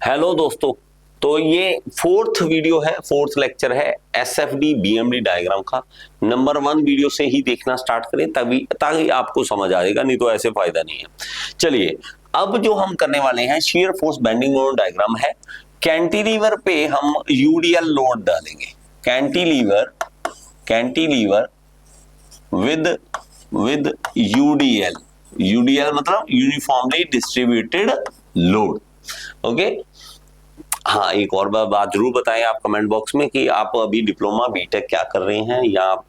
Hello दोस्तों, तो ये फोर्थ वीडियो है, फोर्थ लेक्चर है एसएफडी बीएमडी डायग्राम का। नंबर 1 वीडियो से ही देखना स्टार्ट करें तभी ताकि आपको समझ आएगा, नहीं तो ऐसे फायदा नहीं है। चलिए, अब जो हम करने वाले हैं shear force bending moment diagram है। कैंटिलीवर पे हम यूडीएल लोड डालेंगे। Cantilever with UDL. यूडीएल मतलब यूनिफॉर्मली डिस्ट्रीब्यूटेड लोड। ओके, हाँ, एक और बात जरूर बताएं आप कमेंट बॉक्स में कि आप अभी डिप्लोमा बीटेक क्या कर रहे हैं या आप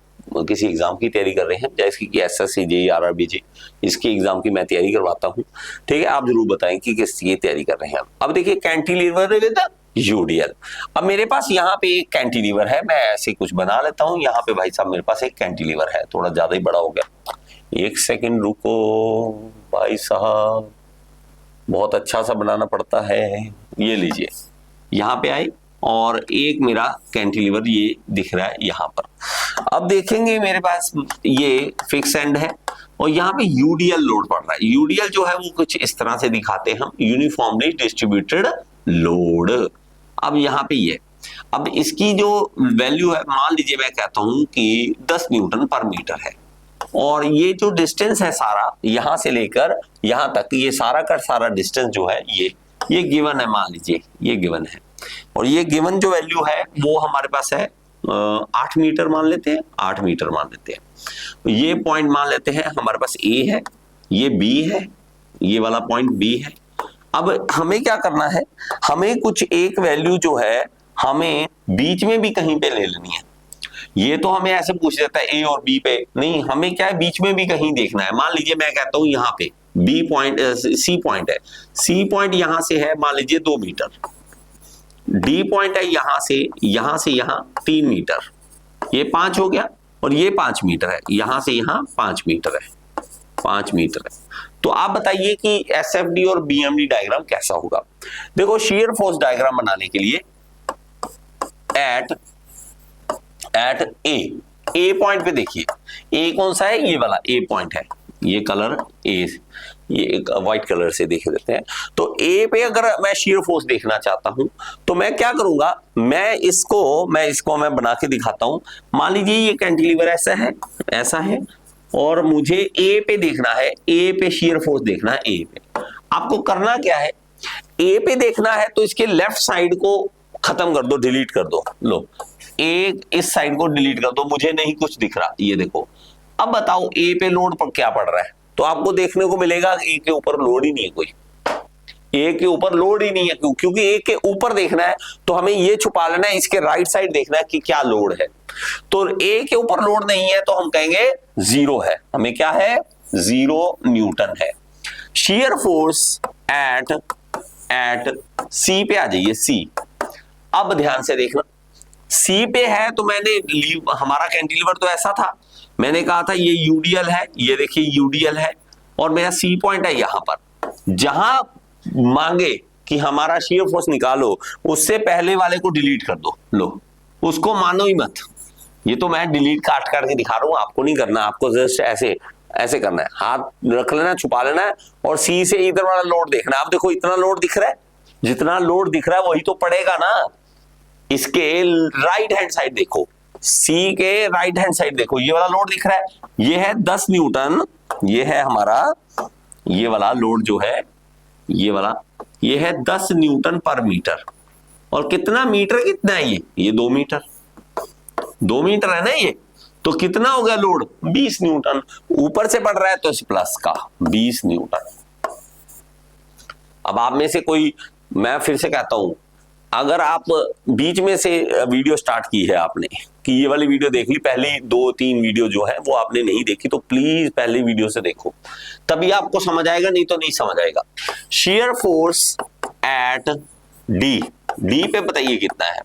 किसी एग्जाम की तैयारी कर रहे हैं, जैसे कि एसएससी जेईई आरआरबी इसकी एग्जाम की मैं तैयारी करवाता हूँ। ठीक है, आप जरूर बताएं कि किस की तैयारी कर रहे हैं। अब देखिए, कैंटिलीवर विद यूडीएल। अब मेरे पास यहाँ पे एक कैंटिलीवर है, मैं ऐसे कुछ बना लेता हूँ। यहाँ पे भाई साहब मेरे पास एक कैंटिलीवर है, थोड़ा ज्यादा ही बड़ा हो गया। एक सेकेंड रुको भाई साहब, बहुत अच्छा सा बनाना पड़ता है। ये लीजिए, यहाँ पे आए और एक मेरा कैंटिलीवर ये दिख रहा है यहाँ पर। अब देखेंगे मेरे पास ये फिक्स एंड है और यहाँ पे यूडीएल लोड पड़ रहा है। यूडीएल जो है वो कुछ इस तरह से दिखाते हैं हम, यूनिफॉर्मली डिस्ट्रीब्यूटेड लोड। अब यहाँ पे ये, अब इसकी जो वैल्यू है, मान लीजिए मैं कहता हूं कि 10 न्यूटन पर मीटर है और ये जो डिस्टेंस है सारा यहां से लेकर यहां तक, ये सारा का सारा डिस्टेंस जो है ये गिवन है। मान लीजिए ये गिवन है और ये गिवन जो वैल्यू है वो हमारे पास है 8 मीटर मान लेते हैं, 8 मीटर मान लेते हैं। ये पॉइंट मान लेते हैं हमारे पास ए है, ये बी है, ये वाला पॉइंट बी है। अब हमें क्या करना है, हमें कुछ एक वैल्यू जो है हमें बीच में भी कहीं पे ले लेनी है। ये तो हमें ऐसे पूछ देता है ए और बी पे, नहीं, हमें क्या है बीच में भी कहीं देखना है। मान लीजिए मैं कहता हूं यहाँ पे बी पॉइंट, सी पॉइंट है, सी पॉइंट यहां से है मान लीजिए 2 मीटर, डी पॉइंट है यहां से यहां 3 मीटर, ये 5 हो गया और ये 5 मीटर है, यहां से यहां 5 मीटर है, 5 मीटर है। तो आप बताइए कि एसएफडी और बीएमडी डायग्राम कैसा होगा। देखो, शियर फोर्स डायग्राम बनाने के लिए एट ए पॉइंट पे देखिए, ए कौन सा है, ये वाला ए पॉइंट है, ये कलर ए, ये एक व्हाइट कलर से देख देते हैं। तो ए पे अगर मैं शियर फोर्स देखना चाहता हूं तो मैं क्या करूंगा, मैं इसको बना के दिखाता हूं। मान लीजिए ये कैंटिलीवर ऐसा है और मुझे ए पे देखना है, ए पे शियर फोर्स देखना है। ए पे आपको करना क्या है, ए पे देखना है तो इसके लेफ्ट साइड को खत्म कर दो, डिलीट कर दो। लो, एक इस साइड को डिलीट कर दो, मुझे नहीं कुछ दिख रहा, ये देखो। अब बताओ ए पे लोड पर क्या पड़ रहा है, तो आपको देखने को मिलेगा ए के ऊपर लोड ही नहीं है, कोई ए के ऊपर लोड ही नहीं है। क्योंकि ए के ऊपर देखना है तो हमें ये छुपा लेना है, इसके राइट साइड देखना है कि क्या लोड है। तो ए के ऊपर लोड नहीं है तो हम कहेंगे 0 है, हमें क्या है, 0 न्यूटन है। शियर फोर्स एट सी पे आ जाइए, सी। अब ध्यान से देखना, सी पे है तो हमारा कैंटिलीवर तो ऐसा था, मैंने कहा था ये यूडीएल है, ये देखिए यूडीएल है और मेरा सी पॉइंट है यहां पर। जहां मांगे कि हमारा शियर फोर्स निकालो, उससे पहले वाले को डिलीट कर दो। लो, उसको मानो ही मत, ये तो मैं डिलीट काट के दिखा रहा हूं, आपको नहीं करना, आपको जस्ट ऐसे करना है, हाथ रख लेना, छुपा लेना है और सी से इधर वाला लोड देखना है। आप देखो इतना लोड दिख रहा है, जितना लोड दिख रहा है वही तो पड़ेगा ना। इसके राइट हैंड साइड देखो, सी के राइट हैंड साइड देखो, ये वाला लोड दिख रहा है, ये है 10 न्यूटन, ये है हमारा, ये वाला लोड जो है ये वाला, ये है 10 न्यूटन पर मीटर। और कितना मीटर, कितना है ये 2 मीटर, 2 मीटर है ना ये, तो कितना हो गया लोड, 20 न्यूटन। वीपर से पड़ रहा है तो इस प्लस का 20 न्यूटन। अब आप में से कोई, मैं फिर से कहता हूं, अगर आप बीच में से वीडियो स्टार्ट की है आपने कि ये वाली वीडियो देख ली, पहली 2-3 वीडियो जो है वो आपने नहीं देखी, तो प्लीज पहली वीडियो से देखो, तभी आपको समझ आएगा, नहीं तो नहीं समझ आएगा। शियर फोर्स एट डी पे बताइए कितना है।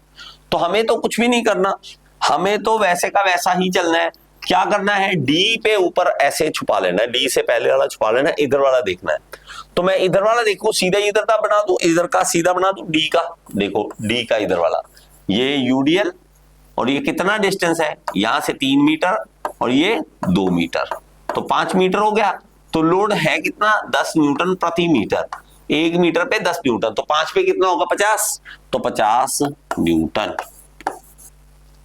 तो हमें तो कुछ भी नहीं करना, हमें तो वैसे का वैसा ही चलना है। क्या करना है, डी पे ऊपर ऐसे छुपा लेना है, डी से पहले वाला छुपा लेना है, इधर वाला देखना है। तो मैं इधर वाला देखो, सीधा इधर का बना दूं, इधर का सीधा बना दूं, डी का देखो, डी का इधर वाला, ये यूडीएल और ये कितना डिस्टेंस है, यहां से 3 मीटर और ये 2 मीटर, तो 5 मीटर हो गया। तो लोड है कितना, 10 न्यूटन प्रति मीटर। 1 मीटर पे 10 न्यूटन, तो 5 पे कितना होगा 50, तो 50 न्यूटन।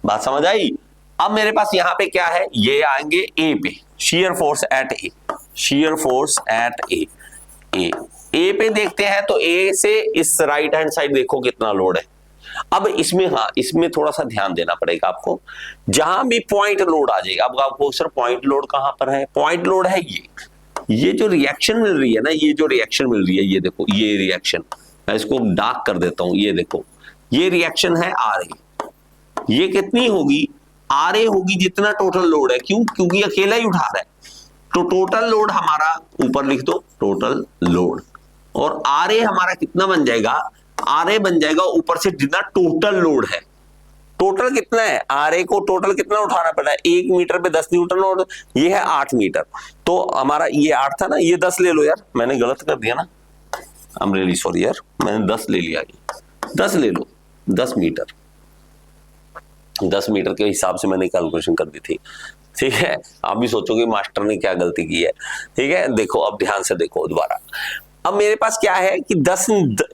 बात समझ आई। अब मेरे पास यहां पे क्या है, ये आएंगे ए पे, shear force at A, shear force at A, A पे देखते हैं तो ए से इस राइट हैंड साइड देखो कितना लोड है। अब इसमें, हाँ इसमें थोड़ा सा ध्यान देना पड़ेगा आपको, जहां भी पॉइंट लोड आ जाएगा। अब आपको सर पॉइंट लोड कहां पर है, पॉइंट लोड है ये जो रिएक्शन मिल रही है ना, ये जो रिएक्शन मिल रही है, ये देखो ये रिएक्शन, मैं इसको डार्क कर देता हूं, ये देखो ये रिएक्शन है आर ए, ये कितनी होगी, आर ए होगी जितना टोटल लोड है। क्यों, क्योंकि अकेला ही उठा रहा है, तो टोटल लोड हमारा ऊपर लिख दो टोटल लोड, और आर ए हमारा कितना बन जाएगा, आर ए बन जाएगा ऊपर से जितना टोटल लोड है। टोटल कितना है, आर ए को टोटल कितना उठाना पड़ा है, 1 मीटर पे 10 न्यूटन, और ये है 8 मीटर, तो हमारा ये 8 था ना, ये 10 ले लो यार, मैंने गलत कर दिया ना, आई एम रियली सॉरी यार, मैंने 10 ले लिया, 10 ले लो, 10 मीटर, 10 मीटर के हिसाब से मैंने कैलकुलेशन कर दी थी। ठीक है, आप भी सोचोगे मास्टर ने क्या गलती की है। ठीक है, देखो अब ध्यान से देखो दोबारा। अब मेरे पास क्या है कि 10,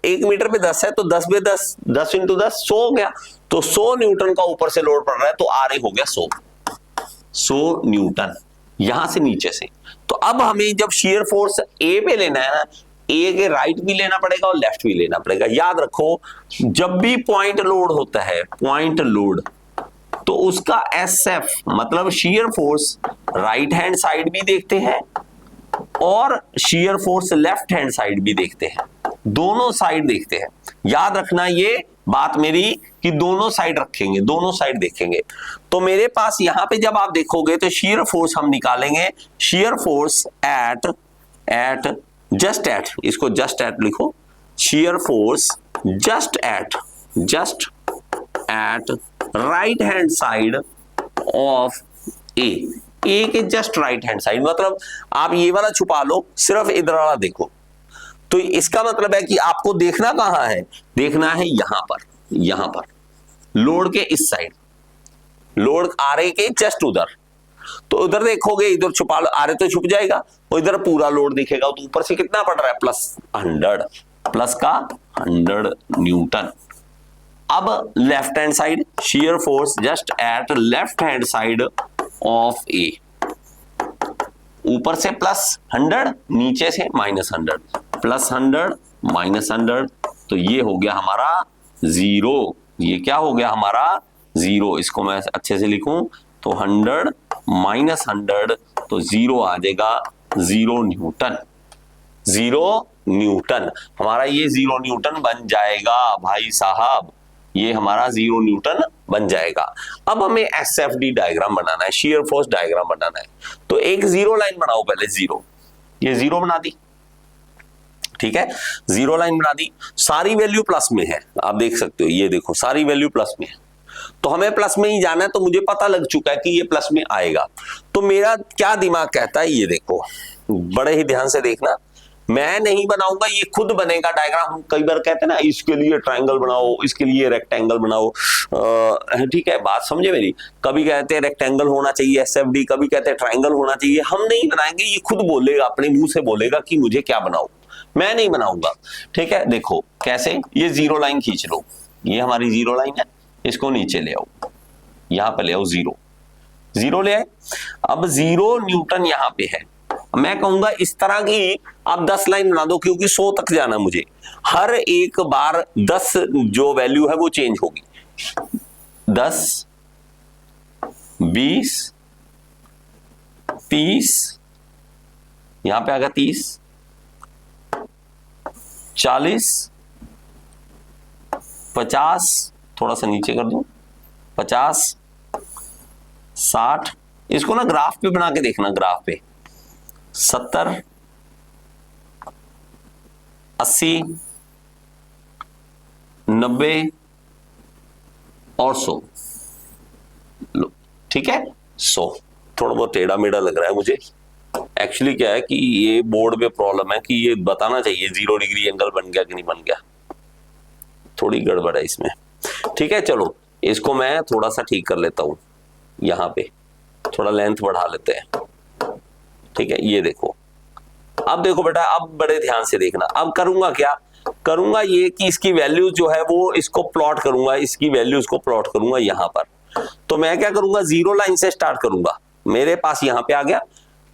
1 मीटर पे 10 है, तो 10 पे 10, 10 इंटू 10 100 हो गया, तो 100 न्यूटन का ऊपर से लोड पड़ रहा है, तो आर ए हो गया 100 न्यूटन यहां से नीचे से। तो अब हमें जब शियर फोर्स ए पे लेना है ना, ए के राइट भी लेना पड़ेगा और लेफ्ट भी लेना पड़ेगा। याद रखो, जब भी पॉइंट लोड होता है, पॉइंट लोड, तो उसका एसएफ मतलब shear force right hand side भी देखते हैं और shear force left hand side भी देखते हैं, दोनों साइड देखते हैं। याद रखना ये बात मेरी कि दोनों साइड रखेंगे, दोनों साइड देखेंगे। तो मेरे पास यहां पे जब आप देखोगे तो शियर फोर्स हम निकालेंगे, shear force at just at, इसको जस्ट एट लिखो, shear force just at right hand side of A के जस्ट राइट हैंड साइड, मतलब आप ये वाला छुपा लो, सिर्फ इधर वाला देखो। तो इसका मतलब है कि आपको देखना कहां है, देखना है यहां पर लोड के इस साइड, लोड आ रहे के जस्ट उधर, तो उधर देखोगे, इधर छुपा लो, आ रहे तो छुप जाएगा, और इधर पूरा लोड दिखेगा, तो ऊपर से कितना पड़ रहा है, +100, प्लस का 100 न्यूटन। अब left hand side, shear force just at left hand side of A, ऊपर से +100, नीचे से -100, +100 -100, तो ये हो गया हमारा 0, ये क्या हो गया हमारा 0। इसको मैं अच्छे से लिखूं तो 100 -100, तो 0 आ जाएगा 0 न्यूटन, 0 न्यूटन हमारा, ये 0 न्यूटन बन जाएगा भाई साहब, ये हमारा 0 न्यूटन बन जाएगा। अब हमें एसएफडी डायग्राम बनाना है, शियर फोर्स डायग्राम बनाना है, तो एक 0 लाइन बनाओ पहले, 0, ये 0 बना दी, ठीक है, 0 लाइन बना दी, सारी वैल्यू प्लस में है, आप देख सकते हो, ये देखो सारी वैल्यू प्लस में है, तो हमें प्लस में ही जाना है, तो मुझे पता लग चुका है कि ये प्लस में आएगा। तो मेरा क्या दिमाग कहता है, ये देखो बड़े ही ध्यान से देखना, मैं नहीं बनाऊंगा, ये खुद बनेगा डायग्राम। हम कई बार कहते हैं ना, इसके लिए ट्रायंगल बनाओ, इसके लिए रेक्टेंगल बनाओ, ठीक है, बात समझे मेरी। कभी कहते हैं रेक्टेंगल होना चाहिए एसएफडी, कभी कहते हैं ट्रायंगल होना चाहिए। हम नहीं बनाएंगे, ये खुद बोलेगा, अपने मुंह से बोलेगा कि मुझे क्या बनाओ, मैं नहीं बनाऊंगा। ठीक है, देखो कैसे, ये 0 लाइन खींच लो, ये हमारी 0 लाइन है, इसको नीचे ले आओ, यहां पे ले आओ, 0 ले आए। अब 0 न्यूटन यहां पे है, मैं कहूंगा इस तरह की आप 10 लाइन बना दो, क्योंकि 100 तक जाना मुझे, हर एक बार 10 जो वैल्यू है वो चेंज होगी, 10 20 30, यहां पे आ गया 30 40 50, थोड़ा सा नीचे कर दो, 50 60, इसको ना ग्राफ पे बना के देखना, ग्राफ पे 70 80 90 और 100, लो ठीक है, 100। थोड़ा बहुत टेढ़ा मेढ़ा लग रहा है मुझे, एक्चुअली क्या है कि ये बोर्ड पे प्रॉब्लम है कि ये बताना चाहिए 0 डिग्री एंगल बन गया कि नहीं बन गया, थोड़ी गड़बड़ है इसमें। ठीक है, चलो इसको मैं थोड़ा सा ठीक कर लेता हूं, यहां पे थोड़ा लेंथ बढ़ा लेते हैं। ठीक है, ये देखो अब देखो बेटा, अब बड़े ध्यान से देखना, अब करूंगा क्या, करूंगा ये कि इसकी वैल्यू जो है वो इसको प्लॉट करूंगा, इसकी वैल्यूज को प्लॉट करूंगा यहां पर। तो मैं क्या करूंगा, जीरो लाइन से स्टार्ट करूंगा, मेरे पास यहां पे आ गया।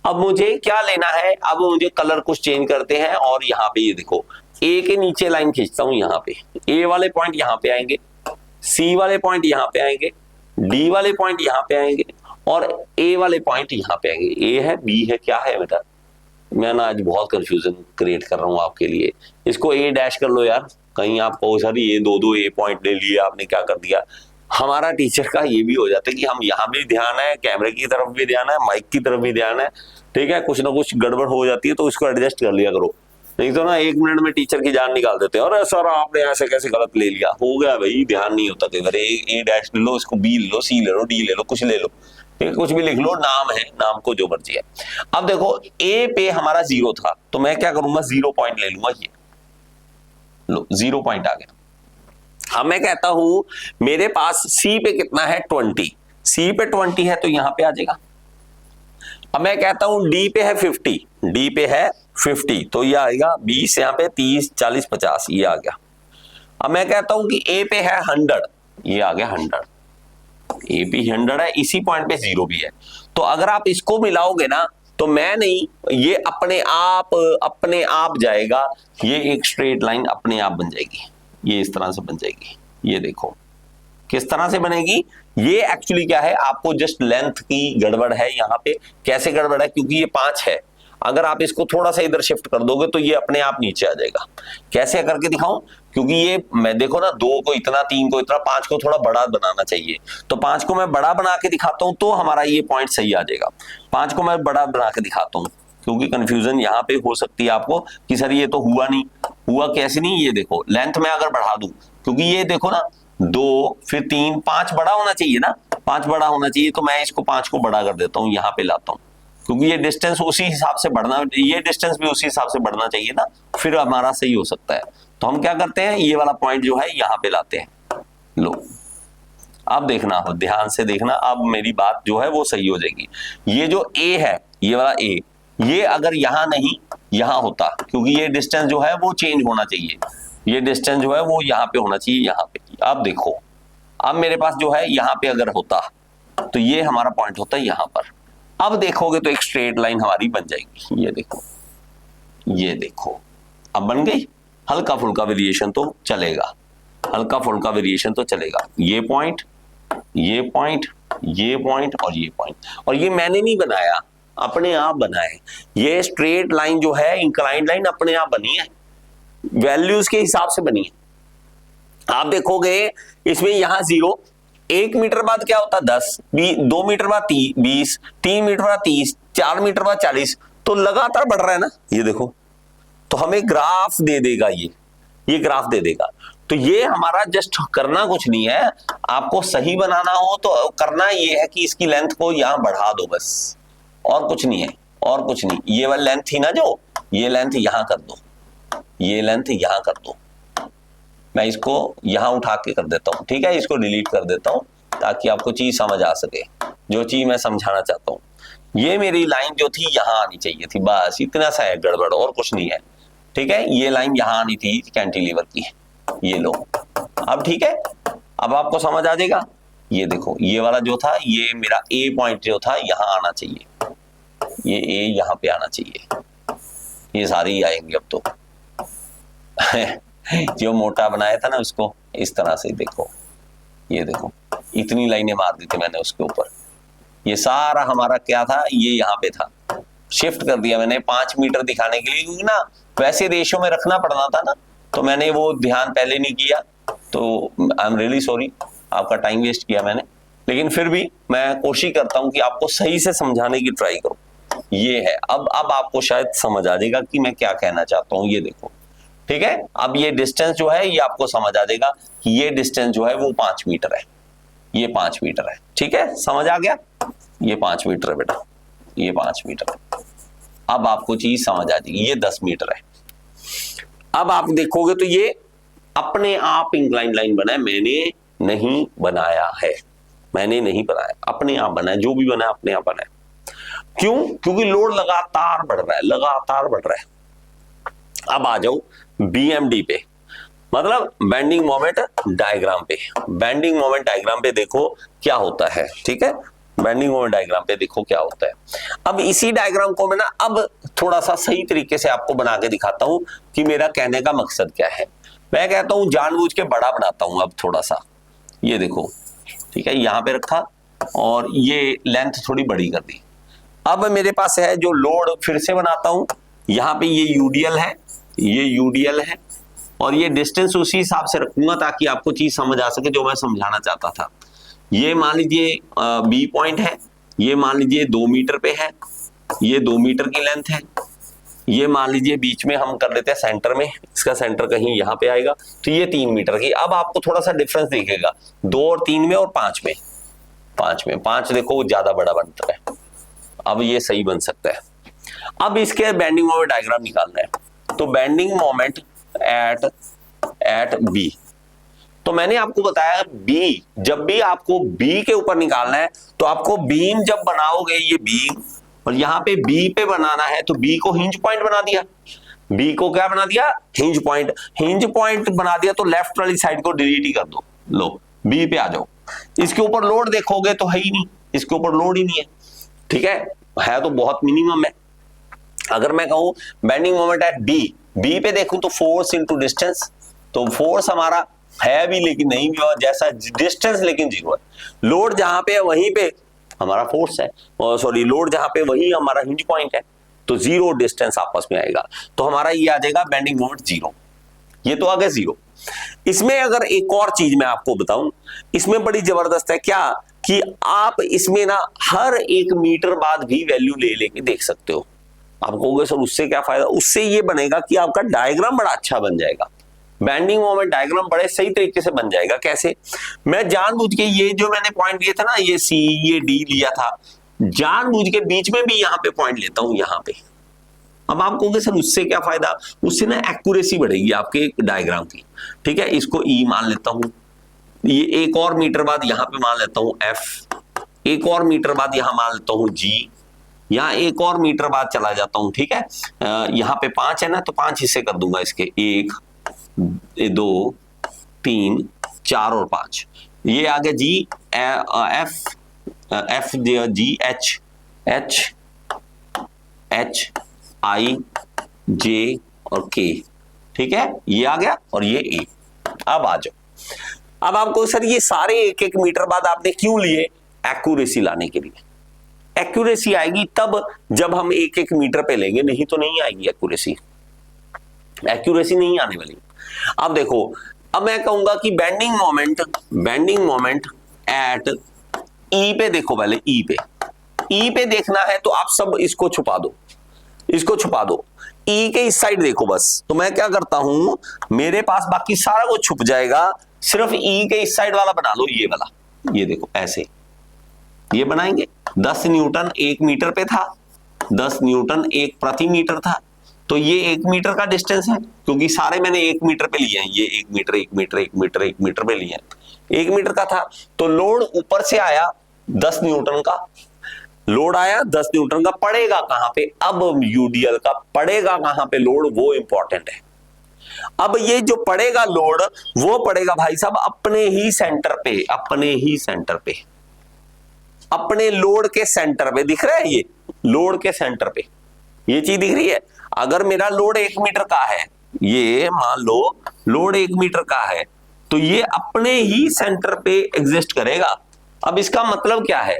अब मुझे क्या लेना है, अब मुझे कलर कुछ चेंज करते हैं और यहाँ पे ये देखो ए के नीचे लाइन खींचता हूं, यहाँ पे ए वाले पॉइंट यहाँ पे आएंगे, सी वाले पॉइंट यहाँ पे आएंगे, डी वाले पॉइंट यहाँ पे आएंगे और ए वाले पॉइंट यहाँ पे आएंगे। ए है, बी है, क्या है बेटा, मैं ना आज बहुत कंफ्यूजन क्रिएट कर रहा हूं आपके लिए। इसको ए डैश कर लो यार, कहीं आप कहो सर ये दो ए पॉइंट ले लिए आपने, क्या कर दिया। हमारा टीचर का ये भी हो जाता है कि हम यहाँ भी ध्यान है, कैमरे की तरफ भी ध्यान है, माइक की तरफ भी ध्यान है, ठीक है, कुछ ना कुछ गड़बड़ हो जाती है तो इसको एडजस्ट कर लिया करो, नहीं तो ना 1 मिनट में टीचर की जान निकाल देते हैं। अरे सर आपने ऐसे कैसे गलत ले लिया, हो गया भाई, ध्यान नहीं होता कई बार। ए डैश ले लो, इसको बी ले लो, सी ले लो, डी ले लो, कुछ ले लो, कुछ भी लिख लो, नाम है, नाम को जो मर्जी है। अब देखो ए पे हमारा 0 था तो मैं क्या करूंगा, 0 पॉइंट ले लूंगा, ये लो 0 पॉइंट आ गया। अब मैं कहता हूं मेरे पास सी पे कितना है, 20, सी पे 20 है तो यहां पे आ जाएगा। अब मैं कहता हूं डी पे है 50, डी पे है 50 तो ये आएगा 20, यहां पे 30, 40, 50 ये आ गया। अब मैं कहता हूं कि ए पे है 100, ये आ गया 100, ए भी 100 है, इसी पॉइंट पे 0 भी है। तो अगर आप इसको मिलाओगे ना तो मैं नहीं, ये अपने आप जाएगा, ये एक स्ट्रेट लाइन अपने आप बन जाएगी, ये इस तरह से बन जाएगी। ये देखो किस तरह से बनेगी, ये एक्चुअली क्या है, आपको जस्ट लेंथ की गड़बड़ है यहाँ पे। कैसे गड़बड़ है, क्योंकि ये 5 है, अगर आप इसको थोड़ा सा इधर शिफ्ट कर दोगे तो ये अपने आप नीचे आ जाएगा। कैसे करके दिखाऊं, क्योंकि ये मैं देखो ना 2 को इतना, 3 को इतना, 5 को थोड़ा बड़ा बनाना चाहिए, तो 5 को मैं बड़ा बना के दिखाता हूं तो हमारा ये पॉइंट सही आ जाएगा। 5 को मैं बड़ा बना के दिखाता हूं क्योंकि कंफ्यूजन यहाँ पे हो सकती है आपको कि सर ये तो हुआ नहीं, हुआ कैसे नहीं। ये देखो लेंथ में अगर बढ़ा दूं, क्योंकि ये देखो ना 2 फिर 3, 5 बड़ा होना चाहिए ना, 5 बड़ा होना चाहिए, तो मैं इसको 5 को बड़ा कर देता हूँ, यहाँ पे लाता हूँ, क्योंकि ये डिस्टेंस उसी हिसाब से बढ़ना, ये डिस्टेंस भी उसी हिसाब से बढ़ना चाहिए ना, फिर हमारा सही हो सकता है। तो हम क्या करते हैं, ये वाला पॉइंट जो है यहाँ पे लाते हैं। लो अब देखना, ध्यान से देखना, अब मेरी बात जो है वो सही हो जाएगी। ये जो ए है, ये वाला ए, ये अगर यहाँ नहीं यहाँ होता, क्योंकि ये डिस्टेंस जो है वो चेंज होना चाहिए, ये डिस्टेंस जो है वो यहाँ पे होना चाहिए, यहाँ पे। अब देखो, अब मेरे पास जो है यहाँ पे अगर होता तो ये हमारा पॉइंट होता है यहाँ पर। अब देखोगे तो एक स्ट्रेट लाइन हमारी बन जाएगी, ये देखो, ये देखो अब बन गई। हल्का फुल्का वेरिएशन तो चलेगा, हल्का फुल्का वेरिएशन तो चलेगा। ये पॉइंट, ये पॉइंट, ये पॉइंट और ये पॉइंट, और ये मैंने नहीं बनाया, अपने आप बना है। ये स्ट्रेट लाइन जो है, इंक्लाइंड लाइन अपने आप बनी है, वैल्यूज के हिसाब से बनी है। आप देखोगे इसमें यहां 0, 1 मीटर बाद क्या होता है 10, 2 मीटर बाद 20, 3 मीटर बाद 30, 4 मीटर बाद 40, तो लगातार बढ़ रहा है ना, ये देखो। तो हमें ग्राफ दे देगा, ये ग्राफ दे देगा। तो ये हमारा जस्ट करना कुछ नहीं है, आपको सही बनाना हो तो करना ये है कि इसकी लेंथ को यहां बढ़ा दो बस, और कुछ नहीं है, और कुछ नहीं। ये वाली लेंथ थी ना जो, ये लेंथ यहां कर दो, ये लेंथ यहां कर दो। मैं इसको यहां उठा के कर देता हूं, ठीक है, इसको डिलीट कर देता हूं ताकि आपको चीज समझ आ सके, जो चीज मैं समझाना चाहता हूं। ये मेरी लाइन जो थी यहां आनी चाहिए थी, बस इतना सा है गड़बड़, और कुछ नहीं है, ठीक है। ये लाइन यहां आनी थी कैंटिलीवर की, ये लो। अब ठीक है, अब आपको समझ आ जाएगा। ये देखो, ये वाला जो था, ये मेरा ए पॉइंट जो था यहां आना चाहिए, ये ए यहां पे आना चाहिए, ये सारी ही आएंगे अब तो। जो मोटा बनाया था ना उसको इस तरह से देखो, ये देखो इतनी लाइनें मार दी थी मैंने उसके ऊपर। ये सारा हमारा क्या था, ये यहाँ पे था, शिफ्ट कर दिया मैंने 5 मीटर दिखाने के लिए, क्योंकि ना वैसे रेशियो में रखना पड़ना था ना, तो मैंने वो ध्यान पहले नहीं किया, तो आई एम रियली सॉरी, आपका टाइम वेस्ट किया मैंने। लेकिन फिर भी मैं कोशिश करता हूँ कि आपको सही से समझाने की ट्राई करूँ। ये है, अब आपको शायद समझ आ जाएगा कि मैं क्या कहना चाहता हूँ। ये देखो, ठीक है, अब ये डिस्टेंस जो है ये आपको समझ आ जाएगा कि ये डिस्टेंस जो है वो 5 मीटर है, ये 5 मीटर है, ठीक है, समझ आ गया। ये 5 मीटर है बेटा, ये 5 मीटर है। अब आपको चीज समझ आ जाएगी, ये 10 मीटर है। अब आप देखोगे तो ये अपने आप इंक्लाइन लाइन बना है, मैंने नहीं बनाया है, मैंने नहीं बनाया, अपने आप बना है, जो भी बना है अपने आप बना है। क्यों? क्योंकि लोड लगातार बढ़ रहा है, लगातार बढ़ रहा है। अब आ जाओ BMD पे, मतलब बेंडिंग मोमेंट डायग्राम पे। बेंडिंग मोमेंट डायग्राम पे देखो क्या होता है, ठीक है, बेंडिंग मोमेंट डायग्राम पे देखो क्या होता है। अब इसी डायग्राम को मैं ना अब थोड़ा सा सही तरीके से आपको बना के दिखाता हूं कि मेरा कहने का मकसद क्या है। मैं कहता हूं जानबूझ के बड़ा बनाता हूं अब थोड़ा सा, ये देखो, ठीक है, यहां पे रखा और ये लेंथ थोड़ी बड़ी कर दी। अब मेरे पास है जो लोड, फिर से बनाता हूं, यहां पे ये यूडीएल है, ये यूडीएल है, और ये डिस्टेंस उसी हिसाब से रखूंगा ताकि आपको चीज समझ आ सके जो मैं समझाना चाहता था। ये मान लीजिए बी पॉइंट है, ये मान लीजिए 2 मीटर पे है, ये 2 मीटर की लेंथ है, ये मान लीजिए बीच में हम कर लेते हैं सेंटर में, इसका सेंटर कहीं यहाँ पे आएगा, तो ये 3 मीटर की। अब आपको थोड़ा सा डिफरेंस दिखेगा 2 और 3 में और 5 में। 5 देखो वो ज्यादा बड़ा बनता है, अब ये सही बन सकता है। अब इसके बेंडिंग मोमेंट डायग्राम निकालना है, तो बेंडिंग मोमेंट एट बी, तो मैंने आपको बताया बी, जब भी आपको बी के ऊपर निकालना है तो आपको बीम जब बनाओगे, ये बीम, और यहां पे बी पे बनाना है, तो बी को हिंज पॉइंट बना दिया। बी को क्या बना दिया? Hinge point. हिंज पॉइंट बना दिया तो लेफ्ट वाली साइड को डिलीट ही कर दो, लो बी पे आ जाओ। इसके ऊपर लोड देखोगे तो है ही नहीं, इसके ऊपर लोड ही नहीं है, ठीक है तो बहुत मिनिमम है। अगर मैं कहूं bending moment at B, B पे देखूं तो फोर्स इंटू डिस्टेंस, तो फोर्स हमारा है भी लेकिन नहीं भी, और जैसा डिस्टेंस लेकिन 0 है। लोड जहां पे है वहीं पे हमारा फोर्स है, सॉरी लोड जहां पे वही हमारा हिंज पॉइंट है, तो 0 डिस्टेंस आपस में आएगा, तो हमारा ये आ जाएगा बेंडिंग मोमेंट 0। ये तो आ गया 0। इसमें अगर एक और चीज मैं आपको बताऊं, इसमें बड़ी जबरदस्त है क्या, कि आप इसमें ना हर 1 मीटर बाद भी वैल्यू ले लेके देख सकते हो। आप कहोगे सर उससे क्या फायदा? उससे ये बनेगा कि आपका डायग्राम बड़ा अच्छा बन जाएगा, बेंडिंग मोमेंट डायग्राम बड़े सही तरीके से बन जाएगा। कैसे? मैं जानबूझ के ये जो मैंने पॉइंट लिए था ना, ये सी ये डी लिया था, जानबूझ के बीच में भी यहां पे पॉइंट लेता हूं, यहां पे। अब आप कहोगे सर उससे क्या फायदा? उससे ना एक्यूरेसी बढ़ेगी आपके डायग्राम की, ठीक है। इसको ई मान लेता हूं, ये 1 और मीटर बाद यहां पे मान लेता हूं एफ, 1 और मीटर बाद यहां मान लेता हूं जी, यहां 1 और मीटर बाद चला जाता हूं, ठीक है। यहां पे 5 है ना, तो 5 हिस्से कर दूंगा इसके, 1 2 3 4 और 5। ये आ गया जी एफ जी एच आई जे और के, ठीक है, ये आ गया और ये ए। अब आ जाओ, अब आपको सर ये सारे 1-1 मीटर बाद आपने क्यों लिए? एक्यूरेसी लाने के लिए। एक्यूरेसी आएगी तब जब हम 1-1 मीटर पे लेंगे, नहीं तो नहीं आएगी एक्यूरेसी, एक्यूरेसी नहीं आने वाली। अब देखो, अब मैं कहूंगा कि बेंडिंग मोमेंट एट ई पे देखो, पहले ई पे देखना है तो आप सब इसको छुपा दो, इसको छुपा दो, ई के इस साइड देखो बस। तो मैं क्या करता हूं, मेरे पास बाकी सारा कुछ छुप जाएगा, सिर्फ ई के इस साइड वाला बना लो, ये वाला, ये देखो ऐसे, ये बनाएंगे। 10 न्यूटन 1 मीटर पे था, 10 न्यूटन 1 प्रति मीटर था, तो ये 1 मीटर का डिस्टेंस है, क्योंकि सारे मैंने 1 मीटर पे लिए हैं, ये 1 मीटर 1 मीटर 1 मीटर 1 मीटर पे लिए हैं, 1 मीटर का था। तो लोड ऊपर से आया 10 न्यूटन का, लोड आया 10 न्यूटन का, पड़ेगा कहां पे? अब यूडीएल का पड़ेगा कहां पे लोड, वो इंपॉर्टेंट है। अब ये जो पड़ेगा लोड, वो पड़ेगा भाई साहब अपने ही सेंटर पे, अपने ही सेंटर पे, अपने लोड के सेंटर पे। दिख रहा है ये लोड के सेंटर पे, ये चीज दिख रही है। अगर मेरा लोड 1 मीटर का है, ये मान लो लोड 1 मीटर का है, तो ये अपने ही सेंटर पे एग्जिस्ट करेगा। अब इसका मतलब क्या है?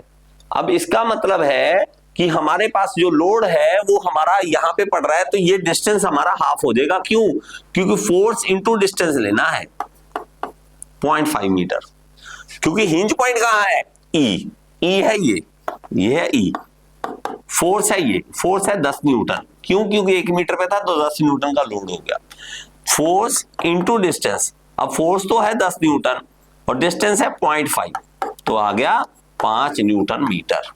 अब इसका मतलब है कि हमारे पास जो लोड है वो हमारा यहां पे पड़ रहा है, तो ये डिस्टेंस हमारा हाफ हो जाएगा। क्यों? क्योंकि फोर्स इंटू डिस्टेंस लेना है 0.5 मीटर, क्योंकि हिंज पॉइंट कहां है? ई, ई है ये है ई, फोर्स है, ये फोर्स है 10 न्यूटन। क्यों? क्योंकि 1 मीटर पे था तो 10 न्यूटन का लोड हो गया। फोर्स इंटू डिस्टेंस, अब फोर्स तो है 10 न्यूटन और डिस्टेंस है 0.5, तो आ गया 5 न्यूटन मीटर।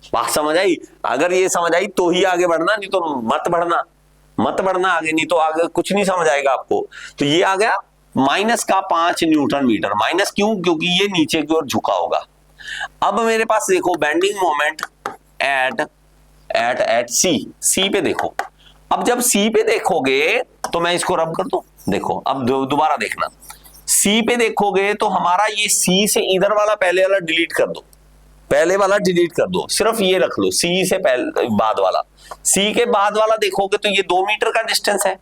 बात समझ आई? अगर ये समझ आई तो ही आगे बढ़ना, नहीं तो मत बढ़ना आगे, नहीं तो आगे कुछ नहीं समझ आएगा आपको। तो ये आ गया माइनस का 5 न्यूटन मीटर। माइनस क्यों? क्योंकि ये नीचे की ओर झुका होगा। अब मेरे पास देखो बेंडिंग मोमेंट एट सी पे देखो। अब जब सी पे देखोगे तो मैं इसको रब कर दूं, देखो अब दोबारा देखना, सी पे देखोगे तो हमारा ये सी से इधर वाला पहले वाला डिलीट कर दो, पहले वाला डिलीट कर दो, सिर्फ ये रख लो सी से पहले बाद वाला। सी के बाद वाला देखोगे तो ये 2 मीटर का डिस्टेंस है,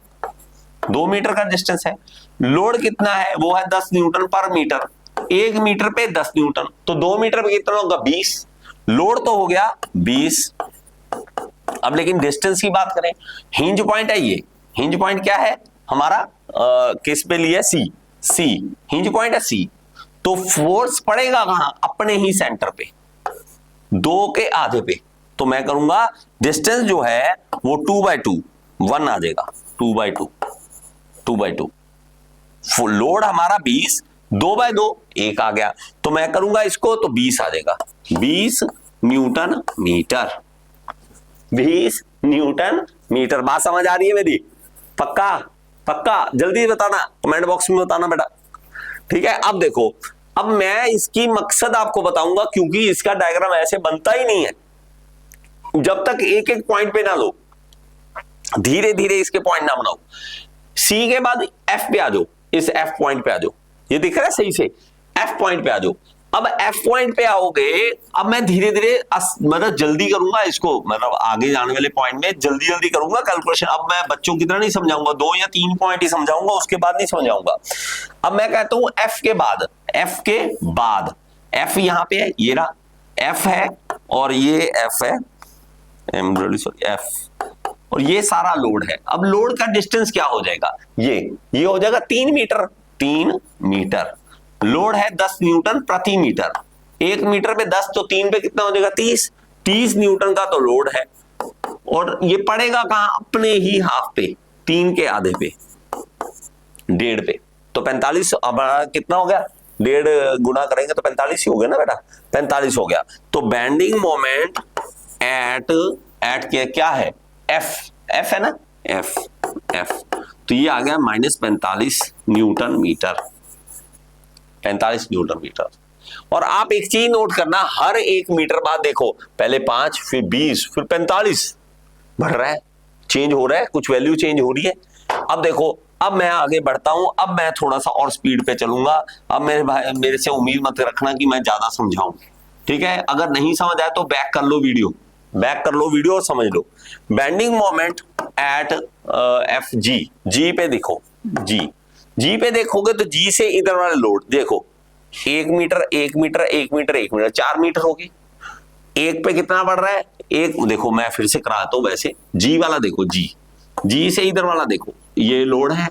2 मीटर का डिस्टेंस है। लोड कितना है, वो है 10 न्यूटन पर मीटर, 1 मीटर पे 10 न्यूटन, तो 2 मीटर पे कितना होगा 20। लोड तो हो गया 20। अब लेकिन डिस्टेंस की बात करें, हिंज पॉइंट है ये, हिंज पॉइंट क्या है हमारा, किस पे लिया, सी, हिंज पॉइंट है सी, तो फोर्स पड़ेगा कहां, अपने ही सेंटर पे, 2 के आधे पे। तो मैं करूंगा डिस्टेंस जो है वो 2/2, 1 आ जाएगा, 2/2। लोड हमारा 20, 2/2 1 आ गया, तो मैं करूंगा इसको तो 20 आ जाएगा, 20 न्यूटन मीटर, 20 न्यूटन मीटर। बात समझ आ रही है मेरी? पक्का जल्दी बताना, कमेंट बॉक्स में बताना बेटा, ठीक है। अब देखो, अब मैं इसकी मकसद आपको बताऊंगा, क्योंकि इसका डायग्राम ऐसे बनता ही नहीं है जब तक एक एक पॉइंट पे ना लो, धीरे धीरे इसके पॉइंट ना बनाओ। सी के बाद एफ पे आ जाओ, इस एफ पॉइंट पे आ जाओ, ये दिख रहा है सही से, एफ पॉइंट पे आ जाओ। अब एफ पॉइंट पे आओगे, अब मैं धीरे धीरे मतलब जल्दी करूंगा इसको, मतलब आगे जाने वाले पॉइंट में जल्दी करूंगा कैलकुलेशन। अब मैं बच्चों की तरह नहीं समझाऊंगा, 2 या 3 पॉइंट ही समझाऊंगा, उसके बाद नहीं समझाऊंगा। अब मैं कहता हूं एफ के बाद, एफ यहां पे है, ये रहा एफ है, और ये एफ है, एफ, और ये सारा लोड है। अब लोड का डिस्टेंस क्या हो जाएगा, ये हो जाएगा 3 मीटर। लोड है 10 न्यूटन प्रति मीटर, 1 मीटर पे 10, तो 3 पे कितना हो जाएगा 30 न्यूटन का तो लोड है, और ये पड़ेगा कहां, अपने ही हाफ पे, 3 के आधे पे, 1.5 पे, तो 45। अब कितना हो गया, 1.5 गुना करेंगे तो 45 ही हो गया ना बेटा, 45 हो गया। तो बेंडिंग मोमेंट एट क्या है, एफ है ना, एफ, तो ये आ गया -45 न्यूटन मीटर, 45 न्यूटन मीटर। और आप एक चीज नोट करना, हर 1 मीटर बाद देखो, पहले 5, फिर 20, फिर 45, बढ़ रहा है, चेंज हो रहा है, कुछ वैल्यू चेंज हो रही है। अब देखो, अब मैं आगे बढ़ता हूं, अब मैं थोड़ा सा और स्पीड पे चलूंगा। अब मेरे से उम्मीद मत रखना कि मैं ज्यादा समझाऊं, ठीक है। अगर नहीं समझ आए तो बैक कर लो वीडियो और समझ लो। Bending moment at F G पे देखो, जी पे देखोगे तो जी से इधर वाला लोड देखो, 1 मीटर 4 मीटर होगी। 1 पे कितना बढ़ रहा है, एक देखो, मैं फिर से कराता हूं, वैसे जी वाला देखो, जी से इधर वाला देखो, ये लोड है,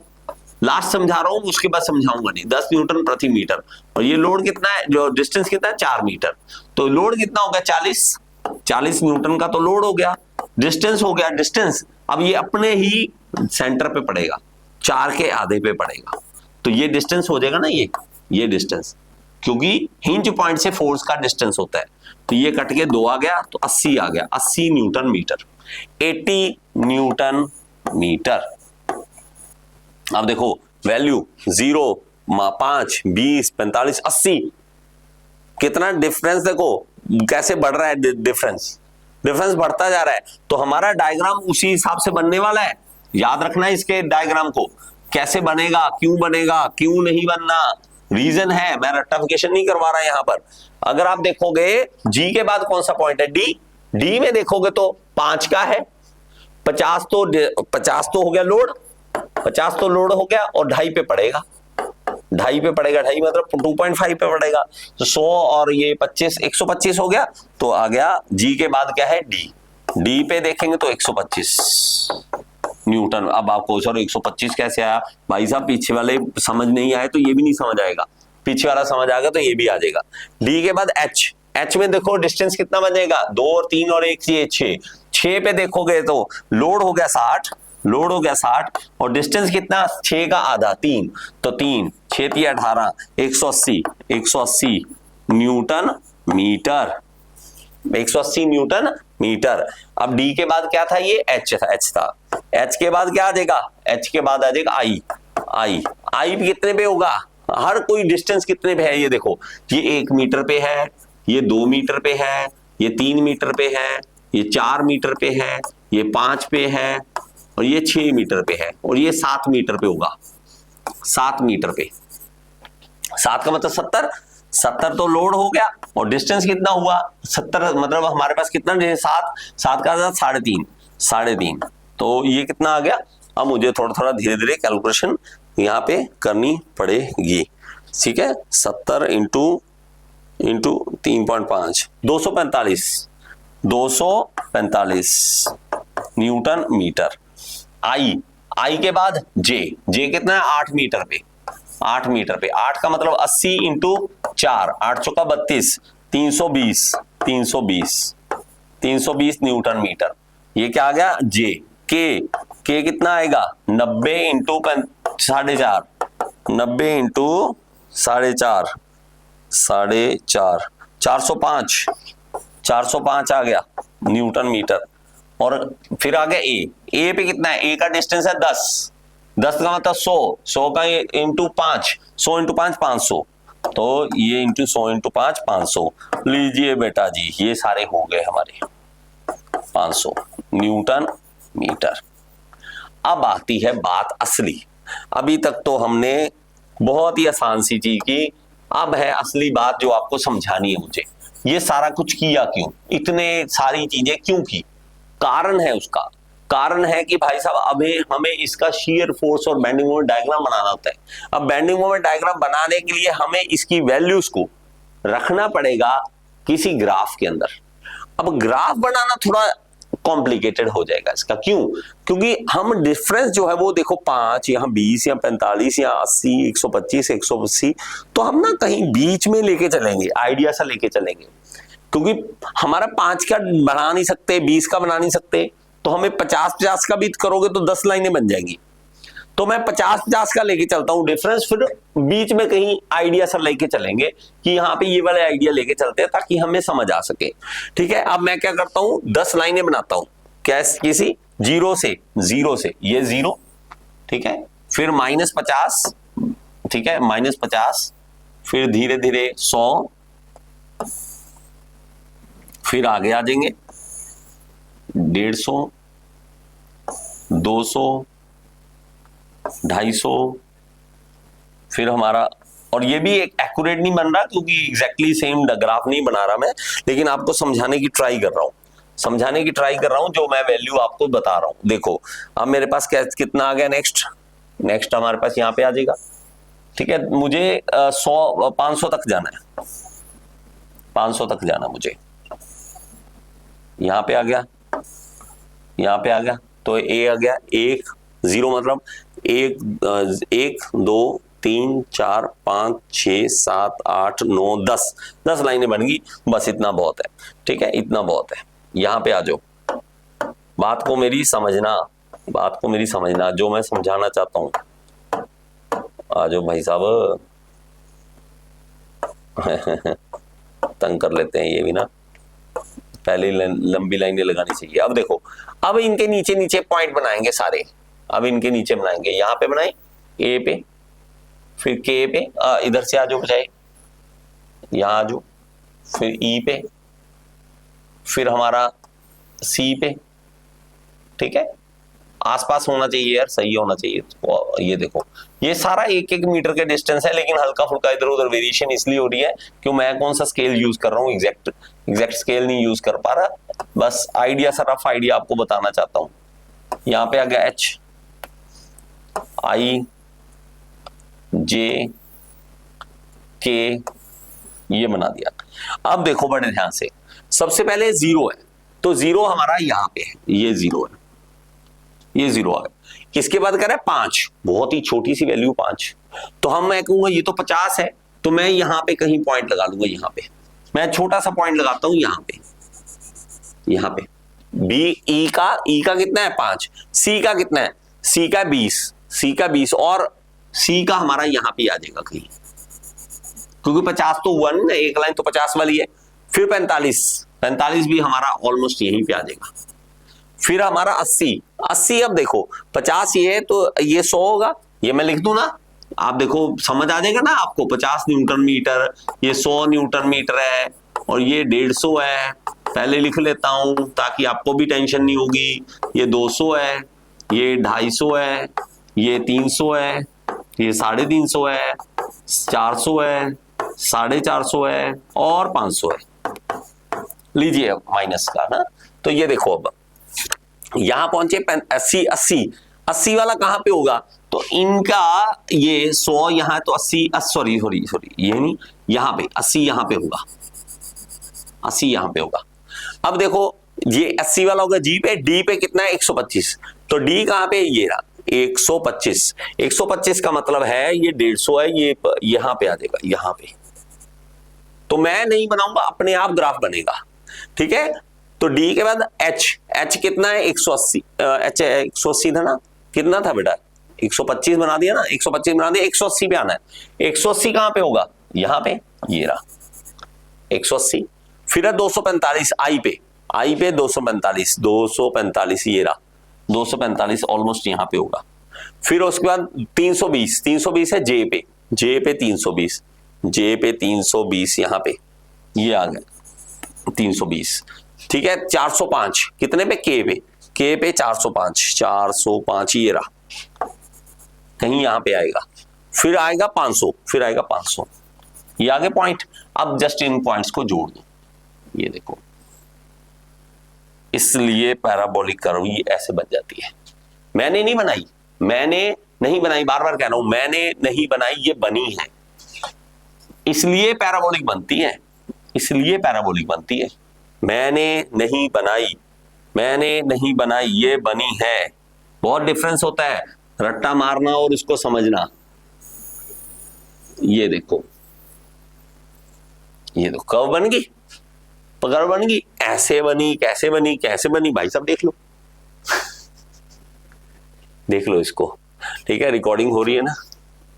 लास्ट समझा रहा हूं, उसके बाद समझाऊंगा नहीं, 10 न्यूटन प्रति मीटर, और ये लोड कितना है, जो डिस्टेंस कितना है 4 मीटर, तो लोड कितना हो गया 40 न्यूटन का तो लोड हो गया, डिस्टेंस हो गया, अब ये अपने ही सेंटर पे पड़ेगा, 4 के आधे पे पड़ेगा, तो ये डिस्टेंस हो जाएगा ना, ये डिस्टेंस, क्योंकि हिंज पॉइंट से फोर्स का डिस्टेंस होता है, तो ये कट के 2 आ गया, तो 80 आ गया, 80 न्यूटन मीटर, 80 न्यूटन मीटर। अब देखो वैल्यू 0, 5, 20, 45, 80, कितना डिफरेंस देखो कैसे बढ़ रहा है, डिफरेंस बढ़ता जा रहा है। तो हमारा डायग्राम उसी हिसाब से बनने वाला है, याद रखना इसके डायग्राम को, कैसे बनेगा, क्यों नहीं बनना, रीजन है, मैं रट्टाफिकेशन नहीं करवा रहा यहां पर। अगर आप देखोगे जी के बाद कौन सा पॉइंट है, डी में देखोगे तो 5 का है, 50 तो हो गया लोड, 50 तो लोड हो गया, और 2.5 पे पड़ेगा, 2.5 मतलब 2.5 पे पड़ेगा, तो 100 और ये 25, 125 हो गया, तो आ गया जी के बाद क्या है, डी पे देखेंगे तो 125 न्यूटन। अब आपको सर 125 कैसे आया भाई साहब, पीछे वाले समझ नहीं आए तो ये भी नहीं समझ आएगा, पीछे वाला समझ आ गया तो ये भी आ जाएगा। डी के बाद एच में देखो डिस्टेंस कितना बनेगा, 2 और 3 और 1, 6 पे देखोगे तो लोड हो गया 60, और डिस्टेंस कितना, 6 का आधा 3, तो 3, 6 × 18, 180 न्यूटन मीटर, 180 न्यूटन मीटर। अब डी के बाद क्या था, ये एच था, एच के बाद क्या आ जाएगा, एच के बाद आ जाएगा आई भी कितने पे होगा, हर कोई डिस्टेंस कितने पे है, ये देखो, ये 1 मीटर पे है, ये 2 मीटर पे है, ये 3 मीटर पे है, ये 4 मीटर पे है, ये 5 पे है, और ये 6 मीटर पे है, और ये 7 मीटर पे होगा। 7 मीटर पे, 7 का मतलब 70, 70 तो लोड हो गया, और डिस्टेंस कितना हुआ 70, मतलब हमारे पास कितना 7, 7 का 3.5, 3.5, तो ये कितना आ गया। अब मुझे थोड़ा थोड़ा धीरे धीरे कैलकुलेशन यहाँ पे करनी पड़ेगी, ठीक है। 70 इंटू 3.5, 245 न्यूटन मीटर। आई के बाद जे कितना है 8 मीटर पे, 8 मीटर पे, 8 का मतलब 80 इंटू 4, 8 चौका 32, 320 न्यूटन मीटर। ये क्या आ गया जे। के कितना आएगा 90 इंटू 4.5, 90 इंटू 4.5, 405 आ गया न्यूटन मीटर। और फिर आ गया ए पे कितना है, ए का डिस्टेंस है 10 का मतलब 100 का इंटू 5, 100 इंटू 5 500, तो ये इंटू 100 इंटू 5 500। लीजिए बेटा जी, ये सारे हो गए हमारे 500 न्यूटन मीटर। अब आती है बात असली। अभी तक तो हमने बहुत ही आसान सी चीज की, अब है असली बात जो आपको समझानी है मुझे। ये सारा कुछ किया क्यों, इतने सारी चीजें क्यों की, कारण है उसका। कारण है कि भाई साहब अभी हमें इसका शीयर फोर्स और बेंडिंग मोमेंट डायग्राम बनाना होता है। अब बेंडिंग मोमेंट डायग्राम बनाने के लिए हमें इसकी वैल्यूज को रखना पड़ेगा किसी ग्राफ के अंदर। अब ग्राफ बनाना थोड़ा कॉम्प्लिकेटेड हो जाएगा इसका, क्यों, क्योंकि हम डिफरेंस जो है वो देखो 5, यहाँ 20 या 45 या 80, 125, 180, तो हम ना कहीं बीच में लेके चलेंगे, आइडिया सा लेके चलेंगे, क्योंकि हमारा 5 का बना नहीं सकते, 20 का बना नहीं सकते, तो हमें 50-50 का भी करोगे तो 10 लाइनें बन जाएंगी। तो मैं 50-50 का लेके चलता हूं डिफरेंस, फिर बीच में कहीं आइडिया सा लेके चलेंगे कि यहाँ पे ये वाले आइडिया लेके चलते हैं ताकि हमें समझ आ सके, ठीक है। अब मैं क्या करता हूं, 10 लाइनें बनाता हूं, किसी जीरो से ये 0, ठीक है, फिर -50, ठीक है, -50, फिर धीरे धीरे 100, फिर आगे आ जाएंगे 150, 200, 250, फिर हमारा, और ये भी एक एक्यूरेट नहीं बन रहा क्योंकि एग्जैक्टली सेम ग्राफ नहीं बना रहा मैं, लेकिन आपको समझाने की ट्राई कर रहा हूं, जो मैं वैल्यू आपको बता रहा हूं। देखो अब मेरे पास कितना आ गया, नेक्स्ट हमारे पास यहाँ पे आ जाएगा, ठीक है। मुझे 500 तक जाना है, 500 तक जाना मुझे, यहाँ पे आ गया, तो ए आ गया 1, 0 मतलब 1, 2, 3, 4, 5, 6, 7, 8, 9, 10 लाइनें बन गई, बस इतना बहुत है, ठीक है, इतना बहुत है। यहाँ पे आ जाओ, बात को मेरी समझना, जो मैं समझाना चाहता हूं। आ जाओ भाई साहब तंग कर लेते हैं ये भी ना, पहले लंबी लाइनें लगानी चाहिए। अब देखो, अब इनके नीचे पॉइंट बनाएंगे सारे, अब इनके नीचे बनाएंगे, यहाँ पे बनाए ए पे, फिर के पे, इधर से आ जाओ बजाय, यहाँ आ जाओ, फिर ई पे, फिर हमारा सी पे, ठीक है, आसपास होना चाहिए यार, सही होना चाहिए। तो ये देखो, ये सारा 1-1 मीटर के डिस्टेंस है, लेकिन हल्का फुल्का इधर उधर वेरिएशन इसलिए हो रही है क्यों मैं कौन सा स्केल यूज कर रहा हूँ, एग्जैक्ट स्केल नहीं यूज कर पा रहा, बस आइडिया, रफ आइडिया आपको बताना चाहता हूँ। यहाँ पे आ गया H, I, J, K, ये बना दिया। अब देखो बड़े ध्यान से, सबसे पहले 0 है, तो 0 हमारा यहाँ पे है, ये 0 है, ये 0 आ गया। किसके बाद कर रहा है 5, बहुत ही छोटी सी वैल्यू 5, तो मैं कहूंगा ये तो 50 है, तो मैं यहाँ पे कहीं पॉइंट लगा लूंगा, यहाँ पे मैं छोटा सा पॉइंट लगाता हूं, यहाँ पे ई का कितना है 5, सी का कितना है, सी का 20, और सी का हमारा यहाँ पे आ जाएगा कहीं, क्योंकि 50 तो हुआ नहीं ना, एक लाइन तो 50 वाली है। फिर 45 भी हमारा ऑलमोस्ट यहीं पे आ जाएगा। फिर हमारा 80, अब देखो 50 ये है तो ये 100 होगा, ये मैं लिख दूं ना, आप देखो समझ आ जाएगा ना आपको, 50 न्यूटन मीटर, ये 100 न्यूटन मीटर है, और ये 150 है, पहले लिख लेता हूं ताकि आपको भी टेंशन नहीं होगी। ये 200 है, ये 250 है, ये 300 है, ये 350 है, 400 है, 450 है और 500 है। लीजिए अब माइनस का ना, तो ये देखो अब यहां पहुंचे 80 80 80 वाला कहां पे होगा, तो इनका ये 100 यहां तो 80 सॉरी ये नहीं, यहां पे 80 यहां पे होगा, 80 यहां पे होगा। अब देखो ये 80 वाला होगा जी पे, डी पे कितना है 125, तो डी कहां पे, ये रहा 125। 125 का मतलब है ये 150 है, ये यहां पे आ जाएगा, यहां पे। तो मैं नहीं बनाऊंगा, अपने आप ग्राफ बनेगा, ठीक है। तो डी के बाद एच कितना है 180, एच 180 था ना, कितना था बेटा 125 बना दिया ना, 125 बना दिया, 180 पे आना है। 180 कहां पे होगा, यहां पे, ये रहा 180। फिर है 245 आई पे 245 ये रहा 245 ऑलमोस्ट यहां पे होगा। फिर उसके बाद 320 है जे पे 320, जे पे 320 यहां पे, ये आ गया 320, ठीक है। 405 कितने पे, के पे 405 ये रहा, कहीं यहां पे आएगा। फिर आएगा 500, ये आगे पॉइंट। अब जस्ट इन पॉइंट्स को जोड़ दो, ये देखो, इसलिए पैराबोलिक कर्व ये ऐसे बन जाती है। मैंने नहीं बनाई, बार बार कह रहा हूं, मैंने नहीं बनाई, ये बनी है, इसलिए पैराबोलिक बनती है, मैंने नहीं बनाई, ये बनी है। बहुत डिफरेंस होता है रट्टा मारना और इसको समझना। ये देखो कर्व बन गई, कर्व बन गई, ऐसे बनी, कैसे बनी भाई साहब देख लो इसको, ठीक है। रिकॉर्डिंग हो रही है ना,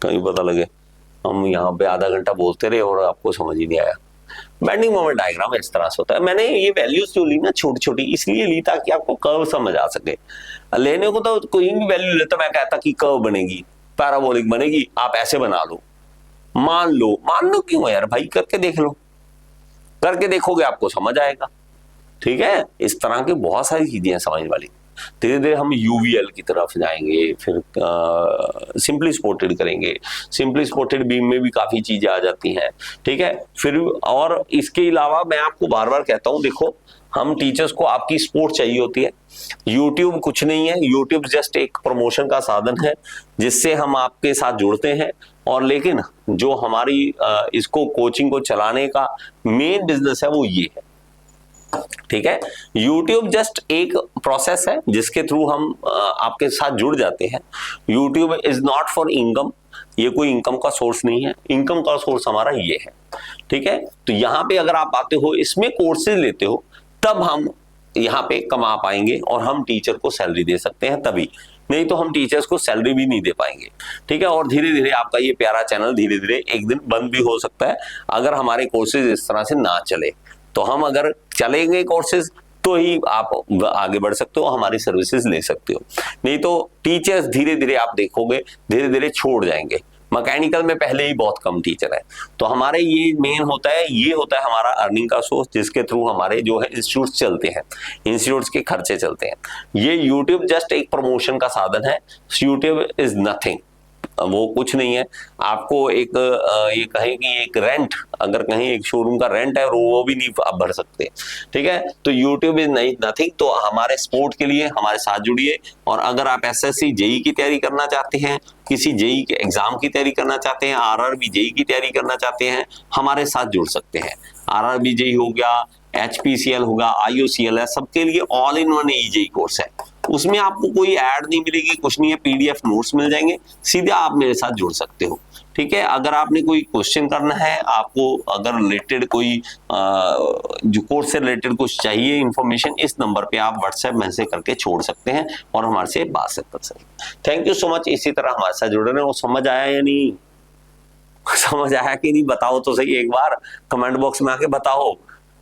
कहीं पता लगे हम यहाँ पे आधा घंटा बोलते रहे और आपको समझ ही नहीं आया। बेंडिंग मोमेंट डायग्राम इस तरह से होता है। मैंने ये वैल्यूज जो ली ना छोटी छोटी, इसलिए ली ताकि आपको कर्व समझ आ सके। लेने को तो कोई भी वैल्यू लेता, मैं कहता कि कर्व बनेगी, पैराबोलिक बनेगी, आप ऐसे बना लो, मान लो क्यों यार भाई, करके देख लो, करके देखोगे आपको समझ आएगा, ठीक है। इस तरह की बहुत सारी चीजें हैं समझ वाली। धीरे धीरे हम यूवीएल की तरफ जाएंगे, फिर सिंपली सपोर्टेड करेंगे, सिंपली सपोर्टेड बीम में भी काफी चीजें आ जाती हैं, ठीक है। फिर और इसके अलावा मैं आपको बार बार कहता हूं, देखो हम टीचर्स को आपकी सपोर्ट चाहिए होती है। यूट्यूब कुछ नहीं है, यूट्यूब जस्ट एक प्रमोशन का साधन है जिससे हम आपके साथ जुड़ते हैं, और लेकिन जो हमारी इसको कोचिंग को चलाने का मेन बिजनेस है वो ये है, ठीक है। YouTube जस्ट एक प्रोसेस है जिसके थ्रू हम आपके साथ जुड़ जाते हैं। YouTube is not for income, ये कोई इनकम का सोर्स नहीं है, इनकम का सोर्स हमारा ये है, ठीक है। तो यहाँ पे अगर आप आते हो, इसमें कोर्सेज लेते हो, तब हम यहाँ पे कमा पाएंगे और हम टीचर को सैलरी दे सकते हैं, तभी, नहीं तो हम टीचर्स को सैलरी भी नहीं दे पाएंगे, ठीक है। और धीरे धीरे आपका ये प्यारा चैनल धीरे धीरे एक दिन बंद भी हो सकता है अगर हमारे कोर्सेज इस तरह से ना चले। तो हम अगर चलेंगे कोर्सेज तो ही आप आगे बढ़ सकते हो, हमारी सर्विसेज ले सकते हो, नहीं तो टीचर्स धीरे धीरे आप देखोगे धीरे धीरे छोड़ जाएंगे। मैकेनिकल में पहले ही बहुत कम टीचर है, तो हमारे ये मेन होता है, ये होता है हमारा अर्निंग का सोर्स, जिसके थ्रू हमारे जो है इंस्टीट्यूट्स चलते हैं, इंस्टीट्यूट्स के खर्चे चलते हैं। ये यूट्यूब जस्ट एक प्रमोशन का साधन है, यूट्यूब इज नथिंग, वो कुछ नहीं है। आपको एक ये कहें कि एक रेंट, अगर कहीं एक शोरूम का रेंट है वो भी नहीं आप भर सकते, ठीक है। तो यूट्यूब इज नथिंग। तो हमारे सपोर्ट के लिए हमारे साथ जुड़िए, और अगर आप एसएससी जेई की तैयारी करना चाहते हैं, किसी जेई के एग्जाम की तैयारी करना चाहते हैं, आरआरबी जेई की तैयारी करना चाहते हैं, हमारे साथ जुड़ सकते हैं। आरआरबी जेई हो गया, एचपीसीएल होगा, आईओसीएल है, सबके लिए all in one JE course है। उसमें आपको कोई ऐड नहीं मिलेगी, कुछ नहीं है, पीडीएफ नोट्स मिल जाएंगे, सीधे आप मेरे साथ जुड़ सकते हो, ठीक है। अगर आपने कोई क्वेश्चन करना है, आपको अगर रिलेटेड कोई जो कोर्स से रिलेटेड कुछ चाहिए इन्फॉर्मेशन, इस नंबर पे आप व्हाट्सएप मैसेज करके छोड़ सकते हैं और हमारे से बात कर सकते हैं। Thank you so much. इसी तरह हमारे साथ जुड़े रहे। वो समझ आया या नहीं, समझ आया कि नहीं, बताओ तो सही, एक बार कमेंट बॉक्स में आके बताओ।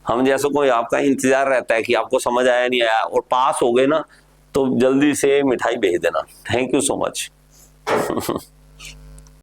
हम जैसे कोई आपका इंतजार रहता है कि आपको समझ आया नहीं आया, और पास हो गए ना तो जल्दी से मिठाई भेज देना। Thank you so much.